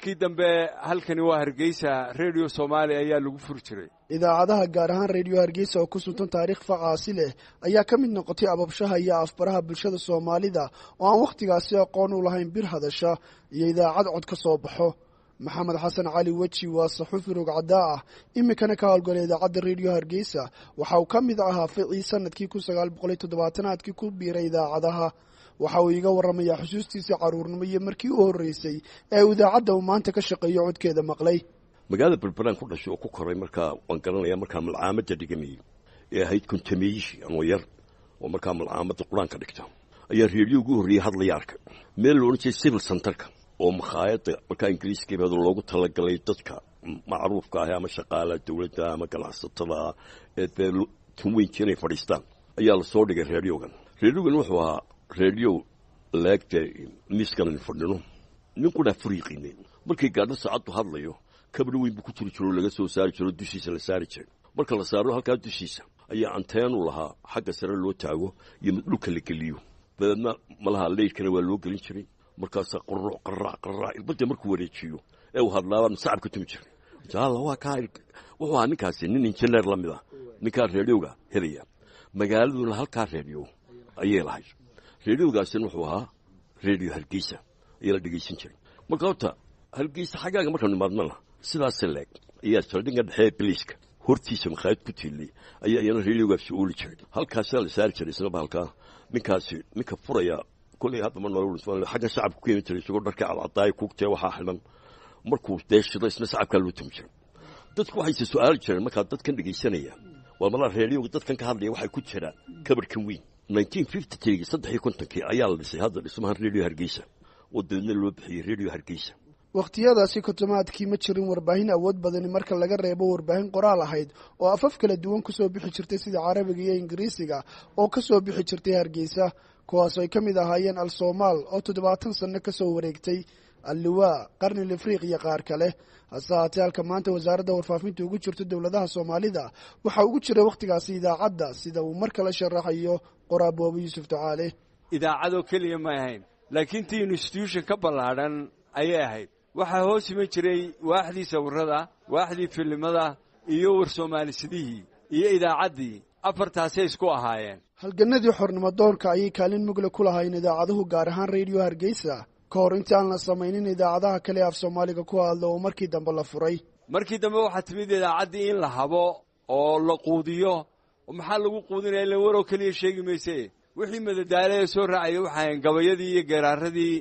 markii dambe halkani waa Hargeysa Radio Soomaaliya ayaa lagu furi jiray. idaacadaha gaar ahaan Radio Hargeysa oo ku suntan taariikh facaasi leh ayaa ka mid noqotay ababshaha iyo afbaraha bulshada Soomaalida oo aan waqtigaasi aqoon u lahayn bir hadasha iyo idaacad cod ka soo baxo. maxamed xasan cali weji waa saxufi rogcada ah imikana ka howlgalay idaacadda Radio Hargeysa waxa uu ka mid ahaa ficii sanadkii 1970aadkii ku biiray idaacadaha. waxa uu iga waramayaa xusuustiisa caruurnimo iyo markii uu horeysay ee idaacadda uu maanta ka shaqeeyo codkeeda maqlay. magaalada Berbera ku dhashay oo ku koray markaa waan garanayaa markaa malcaamada dhigamay ee ahayd kuntameeyishi ama yar oo markaa malcaamada quraanka dhigta ayaa radio ugu horreeyay hadlayaarka meel loo jeeday civil centerka oo makhaayada markaa ingiriiska loogu talagalay dadka macruufka ah ama shaqaalaha dawladda ama ganacsatada ee weyn inay fadhiistaan ayaa la soo dhigay radiogan wuxuu ahaa radio laagta miskan fadhino ninku dha fariiqinay markii gaadho saacadu hadlayo kabri weyn ku jiro laga soo saari jiro dushiisa la saari jiray marka la saaro halka dushiisa ayaa anteen u lahaa xagga sare loo taago iyo dhulka la geliyo badana malaha leeykana waa loo gelin jiray markaas qaraac ilbada markuu wareejiyo ee uu hadlaabaan sacabka tumi jiray jaala waa ka wuxuu ninkaasi nin engineer la mid ah ninka radioga helaya magaaladuna halka radio ayay lahayd radiogaasina wuxuu ahaa Radio Hargeysa ayaa la dhageysan jiray marka horta Hargeysa xagaaga markaan nimaadnana sidaas leeg ayaa saldhiga dhexe biliska hortiisa makhaayad ku tiilay ayaa radiogaasi u jiray halkaas la saari jiray isla halka ninka furaya kulli hadda ma nolol xagga shacabku ku yimid isagoo dharka cadaay ku tee waxa xidhan markuu deeshido isna shacabka loo tumay dadku waxay su'aal jireen marka dadkan dhageysanaya waa mala radioga dadkan ka hadlaya waxay ku jiraan kabarkan weyn 1953 ayaa la dhisay hadda dhismaha Radio Hargeysa oo dadna loo bixiyay Radio Hargeysa. waqtiyadaasi kotomaadkii ma jirin warbaahin awood badan marka laga reebo warbaahin qoraal ahayd oo afaf kala duwan ku soo bixi jirtay sida Carabiga iyo Ingiriisiga oo ka soo bixi jirtay Hargeysa kuwaas ay ka mid ahaayeen Al Soomaal oo 70 sano ka soo wareegtay Al-Liwaa qarni Afriqiya qaar kale asaataalka maanta wasaaradda warfaafinta ugu jirto dawladaha Soomaalida waxa ugu jira waqtigaasi idaacadda sida uu mar kale sharaxayo Qoraab Abu Yusuf Taale. idaacado kaliya ma ahayn laakiin tii institution ka ballaaran ayay ahayd waxa hoos iman jiray waaxdii sawirada waaxdii filimada iyo war Soomaalisidii iyo idaacaddii afartaasay isku ahaayeen. halganadii xornimo doonka ayay kaalin mugle ku lahaayeen idaacaduhu gaar ahaan Radio Hargeysa ka hor intii aan la samaynin idaacadaha kale af Soomaaliga ku hadla oo markii dambe la furay. markii dambe waxa timid idaacaddii in la habo oo la quudiyo maxaa lagu quudinaya in waroo kaliya sheegi meesay wixii madadaalada soo raacay waxaan gabayadii iyo geeraaradii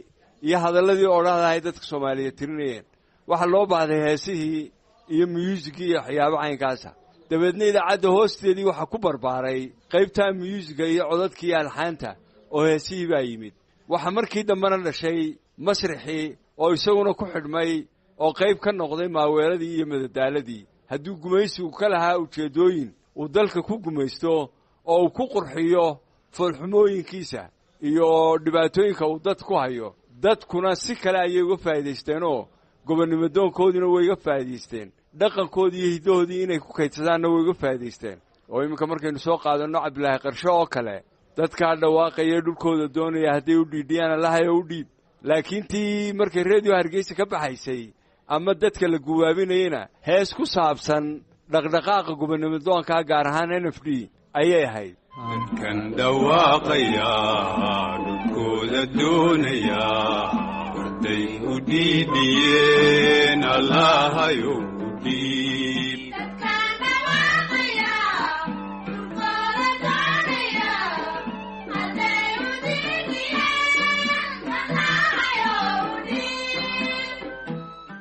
iyo hadaladii oo dhahay dadka Soomaaliyeed tirinayeen waxa loo baahday heesihii iyo music iyo waxyaabo caynkaas dabeedna idaacadda hoosteedii waxa ku barbaaray qaybta music iyo codadkii alxaanta oo heesihii baa yimid waxa markii dambana dhashay masraxii oo isaguna ku xidhmay oo qayb ka noqday maaweeradii iyo madadaaladii hadduu gumaysigu ka lahaa ujeedooyin uu dalka ku gumaysto oo uu ku qurxiyo falxumooyinkiisa iyo dhibaatooyinka uu dad ku hayo dadkuna si kale ayay uga faa'iideysteen oo gobonnimadoonkoodina way uga faa'iideysteen dhaqankoodii iyo hidahoodii inay ku kaydsadaan way uga faa'iideysteen oo iminka markaynu soo qaadanno Cabdilaahi Qarsho oo kale dadka dhawaaqaya dhulkooda doonaya hadday u dhiidhiyaan Allahay u dhiib laakiin tii markay Radio Hargeysa ka baxaysay ama dadka la guwaabinayna hees ku saabsan dhaqdhaqaaqa gobonnimadoonka gaar ahaan NFD ayay ahayd. kan dhawaaqaya dhulkooda doonaya hadday u dhiidhiyeen Allahay u dhiib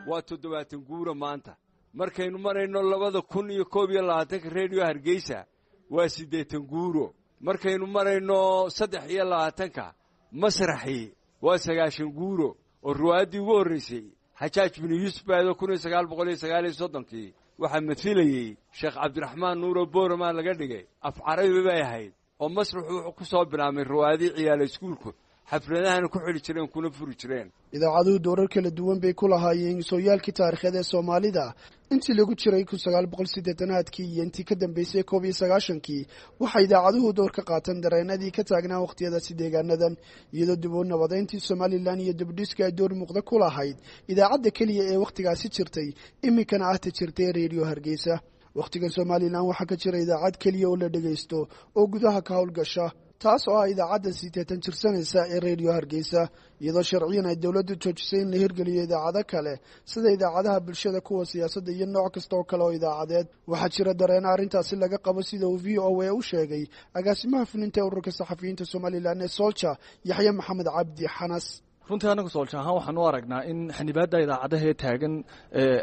waa 70 guura maanta markaynu marayno 2021 Radio Hargeysa waa 80 guuro markaynu marayno 23 masraxii waa 90 guuro oo ruwaadii ugu horeysay Xajaaj bin Yuusuf baado 1939 waxa mathilayay Sheekh Cabdiraxmaan Nuuro Boorama laga dhigay af Carabi bay ahayd oo masraxu wuxuu ku soo bilaabay ruwaadii ciyaal iskuulku xafladahan ku xili jireen kuna furi jireen. idaacaduhu doorar kala duwan bay ku lahaayeen sooyaalkii taariikheed ee Soomaalida intii lagu jiray 1980kii iyo intii ka dambeysay 1990kii waxay idaacaduhu door ka qaateen dareenadii ka taagnaa waqtiyadaasi deegaanadan iyadoo dib u nabadeyntii Somaliland iyo dibdhiska ay door muuqda ku lahayd idaacadda kaliya ee waqtigaasi jirtay iminkana ah jirtay Radio Hargeysa. waqtigan Somaliland waxaa ka jira idaacad kaliya oo la dhageysto oo gudaha ka howlgasha taas oo ah idaacadda 80 jirsanaysa ee Radio Hargeysa iyadoo sharciyan ay dawladdu joojisay in la hirgeliyo idaacado kale sida idaacadaha bulshada kuwa siyaasadda iyo nooc kasta oo kale oo idaacadeed. waxaa jira dareen arrintaasi laga qabo sida uu VOA u sheegay agaasimaha fulinta ururka saxafiyiinta Somaliland ee Solja Yaxya Maxamed Cabdi Xanas. runtii anagu Solja ahaan waxaan u aragnaa in xanibaadda idaacadaha taagan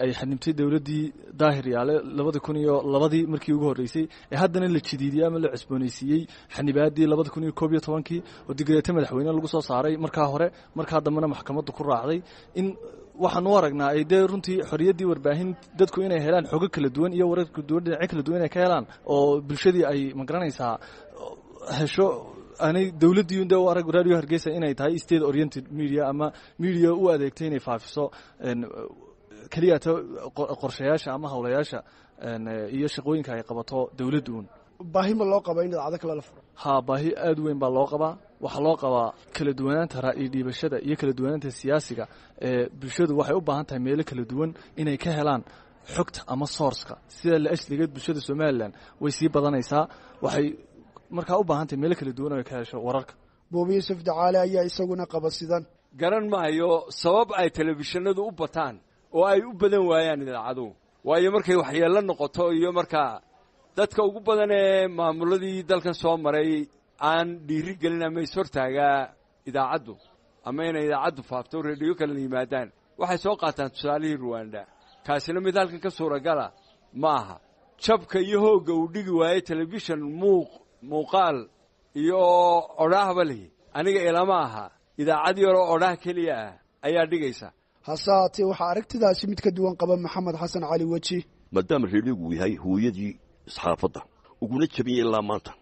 ay xanibtay dawladdii daahir yaale 2002 markii ugu horeysay ee haddana la jidiidiyay ama la cusboonaysiiyey xanibaaddii 2011 oo digreeta madaxweyne lagu soo saaray markaa hore markaa dambena maxkamaddu ku raacday in waxaan u aragnaa ay dee runtii xorriyaddii warbaahin dadku inay helaan xogo kala duwan iyo warar kala duwan dhinacyo kala duwan inay ka helaan oo bulshadii ay magaranaysaa hesho aanay dawladdii unda u arag Radio Hargeysa inay tahay state oriented media ama media u adeegtay inay faafiso kaliya qorshayaasha ama hawlayaasha iyo shaqooyinka ay qabato dawladdu. baahi ma loo qabaa in idaacado kale la furo? ha baahi aad weyn baa loo qabaa. waxaa loo qabaa kala duwanaanta ra'yi dhiibashada iyo kala duwanaanta siyaasiga ee bulshadu waxay u baahan tahay meelo kala duwan inay ka helaan xogta ama source-ka sida la asligeed bulshada Somaliland way sii badanaysaa. waxay markaa u baahan tahay meelo kala duwan oo ka hesho wararka. Boobi Yusuf Dacaale ayaa isaguna qaba sidan. garan maayo sabab ay telefishinadu u bataan oo ay u badan waayaan idaacadu waayo markay waxyeello noqoto iyo markaa dadka ugu badan ee maamuladii dalkan soo maray aan dhiiri gelin ama ishortaagaa idaacaddu ama inay idaacaddu faafto radio kala yimaadaan waxay soo qaataan tusaalihii Rwanda kaasina mid halkan ka suuragala ma aha. jabka iyo hoogga uu dhigi waayey telefishin muuqaal iyo odhaahba leh aniga ilama aha idaacad yar oo odhaah kaliya ah ayaa dhigaysa. hase haatee waxaa aragtidaasi mid ka duwan qaba Maxamed Xasan Cali Waji. maadaama reediyogu yahay hooyadii saxaafadda uguna jabiyay ilaa maanta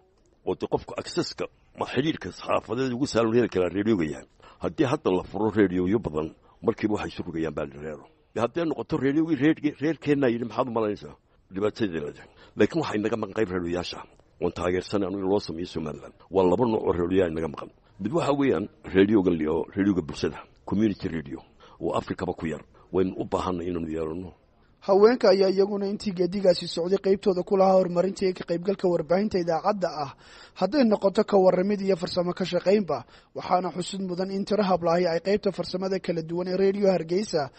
oo qofku accesska ma xiriirka saxaafadeed ugu saalan heli kara reediyoga yahay haddii hadda la furo reediyoyo badan markiiba waxay isu rogayaan baaldhereero haddii noqoto reediyogii reerkeenna yidhi maxaad u malaynaysaa dhibaatadeeda laakiin waxay naga maqan qayb reediyoyaasha oon taageersan in loo sameeyo Somaliland waa laba nooc oo reediyo ay naga maqan. mid waxa weeyaan reediyoga bulshada community radio oo Afrikaba ku yar waynu u baahanay inaynu yeelano. haweenka ayaa iyaguna intii geedigaasi socday qaybtooda ku lahaa horumarinta iyo ka qaybgalka warbaahinta idaacadda ah hadday noqoto ka warramid iyo farsamo ka shaqaynba waxaana xusid mudan in tiro hablaahi ay qaybta farsamada kala duwan ee Radio Hargeysa